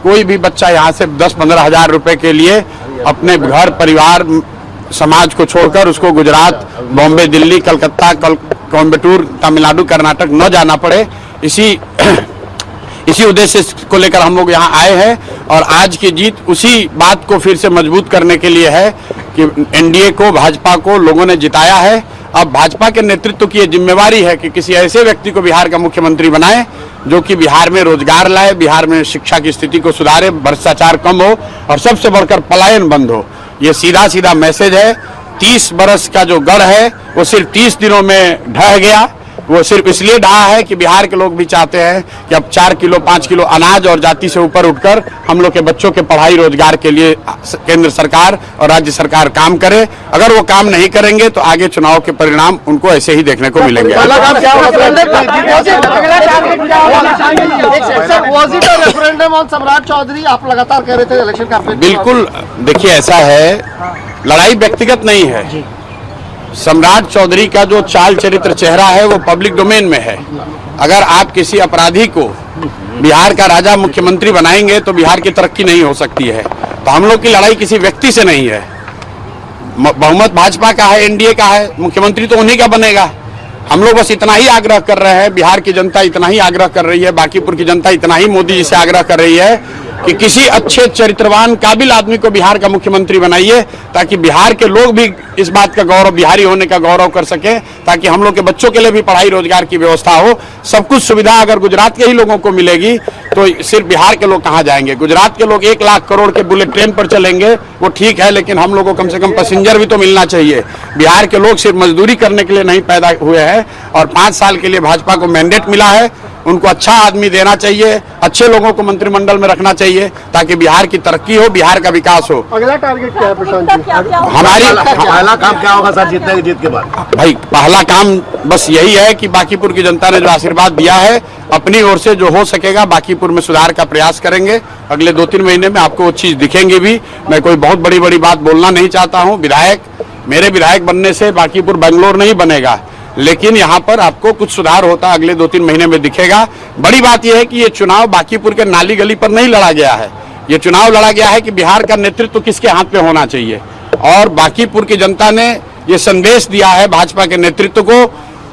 कोई भी बच्चा यहाँ से 10-15 हजार रुपए के लिए अपने घर परिवार समाज को छोड़कर उसको गुजरात, बॉम्बे, दिल्ली, कलकत्ता, कोयम्बटूर, तमिलनाडु, कर्नाटक न जाना पड़े, इसी उद्देश्य को लेकर हम लोग यहाँ आए हैं। और आज की जीत उसी बात को फिर से मजबूत करने के लिए है कि एनडीए को, भाजपा को लोगों ने जिताया है। अब भाजपा के नेतृत्व की ये जिम्मेवारी है कि किसी ऐसे व्यक्ति को बिहार का मुख्यमंत्री बनाए जो कि बिहार में रोजगार लाए, बिहार में शिक्षा की स्थिति को सुधारे, भ्रष्टाचार कम हो और सबसे बढ़कर पलायन बंद हो। ये सीधा सीधा मैसेज है। 30 बरस का जो गढ़ है वो सिर्फ 30 दिनों में ढह गया। वो सिर्फ इसलिए ढहा है कि बिहार के लोग भी चाहते हैं कि अब 4 किलो 5 किलो अनाज और जाति से ऊपर उठकर हम लोग के बच्चों के पढ़ाई रोजगार के लिए केंद्र सरकार और राज्य सरकार काम करे। अगर वो काम नहीं करेंगे तो आगे चुनाव के परिणाम उनको ऐसे ही देखने को मिलेंगे। सम्राट चौधरी आप लगातार कह रहे थे इलेक्शन कैंपेन। बिल्कुल, देखिए ऐसा है, लड़ाई व्यक्तिगत नहीं है। सम्राट चौधरी का जो चाल चरित्र चेहरा है वो पब्लिक डोमेन में है। अगर आप किसी अपराधी को बिहार का राजा मुख्यमंत्री बनाएंगे तो बिहार की तरक्की नहीं हो सकती है। तो हम लोग की लड़ाई किसी व्यक्ति से नहीं है। बहुमत भाजपा का है, एनडीए का है, मुख्यमंत्री तो उन्हीं का बनेगा। हम लोग बस इतना ही आग्रह कर रहे हैं, बिहार की जनता इतना ही आग्रह कर रही है, बांकीपुर की जनता इतना ही मोदी जी से आग्रह कर रही है कि किसी अच्छे चरित्रवान काबिल आदमी को बिहार का मुख्यमंत्री बनाइए, ताकि बिहार के लोग भी इस बात का गौरव, बिहारी होने का गौरव कर सकें, ताकि हम लोग के बच्चों के लिए भी पढ़ाई रोजगार की व्यवस्था हो। सब कुछ सुविधा अगर गुजरात के ही लोगों को मिलेगी तो सिर्फ बिहार के लोग कहाँ जाएंगे? गुजरात के लोग 1 लाख करोड़ के बुलेट ट्रेन पर चलेंगे, वो ठीक है, लेकिन हम लोग को कम से कम पैसेंजर भी तो मिलना चाहिए। बिहार के लोग सिर्फ मजदूरी करने के लिए नहीं पैदा हुए हैं और 5 साल के लिए भाजपा को मैंडेट मिला है। उनको अच्छा आदमी देना चाहिए, अच्छे लोगों को मंत्रिमंडल में रखना चाहिए, ताकि बिहार की तरक्की हो, बिहार का विकास हो। अगला टारगेट क्या है प्रशांत जी? हमारी पहला काम क्या होगा सर जीत के बाद? भाई पहला काम बस यही है कि बांकीपुर की जनता ने जो आशीर्वाद दिया है, अपनी ओर से जो हो सकेगा बांकीपुर में सुधार का प्रयास करेंगे। अगले 2-3 महीने में आपको वो चीज दिखेंगी भी। मैं कोई बहुत बड़ी बात बोलना नहीं चाहता हूँ। मेरे विधायक बनने से बांकीपुर बेंगलोर नहीं बनेगा, लेकिन यहाँ पर आपको कुछ सुधार होता अगले 2-3 महीने में दिखेगा। बड़ी बात यह है कि ये चुनाव बांकीपुर के नाली गली पर नहीं लड़ा गया है। ये चुनाव लड़ा गया है कि बिहार का नेतृत्व किसके हाथ पे होना चाहिए। और बांकीपुर की जनता ने ये संदेश दिया है भाजपा के नेतृत्व को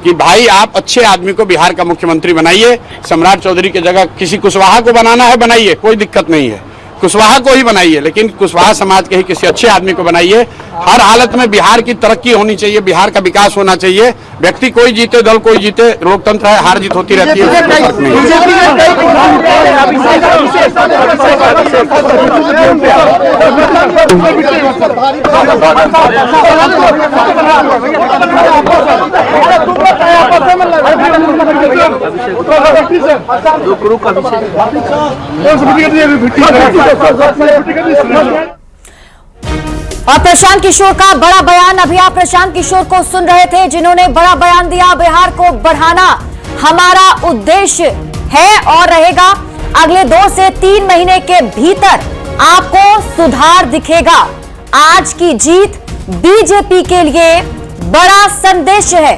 कि भाई आप अच्छे आदमी को बिहार का मुख्यमंत्री बनाइए। सम्राट चौधरी की जगह किसी कुशवाहा को बनाना है, बनाइए, कोई दिक्कत नहीं है। कुशवाहा को ही बनाइए, लेकिन कुशवाहा समाज के ही किसी अच्छे आदमी को बनाइए। हर हालत में बिहार की तरक्की होनी चाहिए, बिहार का विकास होना चाहिए। व्यक्ति कोई जीते, दल कोई जीते, लोकतंत्र है, हार जीत होती रहती है। और प्रशांत किशोर का बड़ा बयान, अभी आप प्रशांत किशोर को सुन रहे थे, जिन्होंने बड़ा बयान दिया। बिहार को बढ़ाना हमारा उद्देश्य है और रहेगा। अगले 2 से 3 महीने के भीतर आपको सुधार दिखेगा। आज की जीत बीजेपी के लिए बड़ा संदेश है।